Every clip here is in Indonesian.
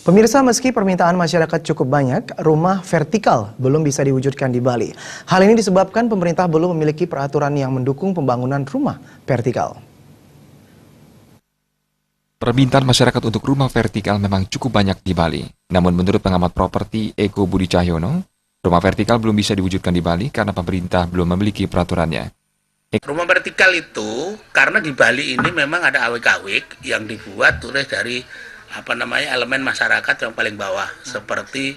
Pemirsa, meski permintaan masyarakat cukup banyak, rumah vertikal belum bisa diwujudkan di Bali. Hal ini disebabkan pemerintah belum memiliki peraturan yang mendukung pembangunan rumah vertikal. Permintaan masyarakat untuk rumah vertikal memang cukup banyak di Bali. Namun menurut pengamat properti Eko Budi Cahyono, rumah vertikal belum bisa diwujudkan di Bali karena pemerintah belum memiliki peraturannya. Rumah vertikal itu karena di Bali ini memang ada awik-awik yang dibuat oleh dari elemen masyarakat yang paling bawah seperti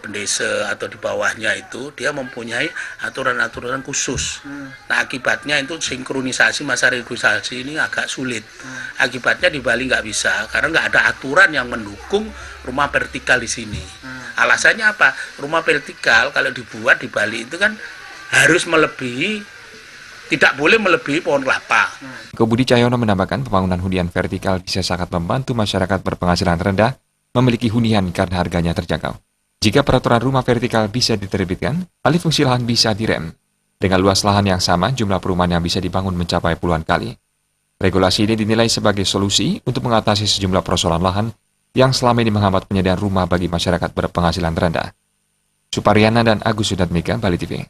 pendesa atau di bawahnya itu dia mempunyai aturan-aturan khusus. Nah akibatnya itu sinkronisasi masa regulasi ini agak sulit. Akibatnya di Bali nggak bisa karena nggak ada aturan yang mendukung rumah vertikal di sini. Alasannya apa? Rumah vertikal kalau dibuat di Bali itu kan harus tidak boleh melebihi pohon kelapa. Budi Cahyono menambahkan pembangunan hunian vertikal bisa sangat membantu masyarakat berpenghasilan rendah memiliki hunian karena harganya terjangkau. Jika peraturan rumah vertikal bisa diterbitkan, alih fungsi lahan bisa direm. Dengan luas lahan yang sama, jumlah perumahan yang bisa dibangun mencapai puluhan kali. Regulasi ini dinilai sebagai solusi untuk mengatasi sejumlah persoalan lahan yang selama ini menghambat penyediaan rumah bagi masyarakat berpenghasilan rendah. Supariana dan Agus Sudatmika, Bali TV.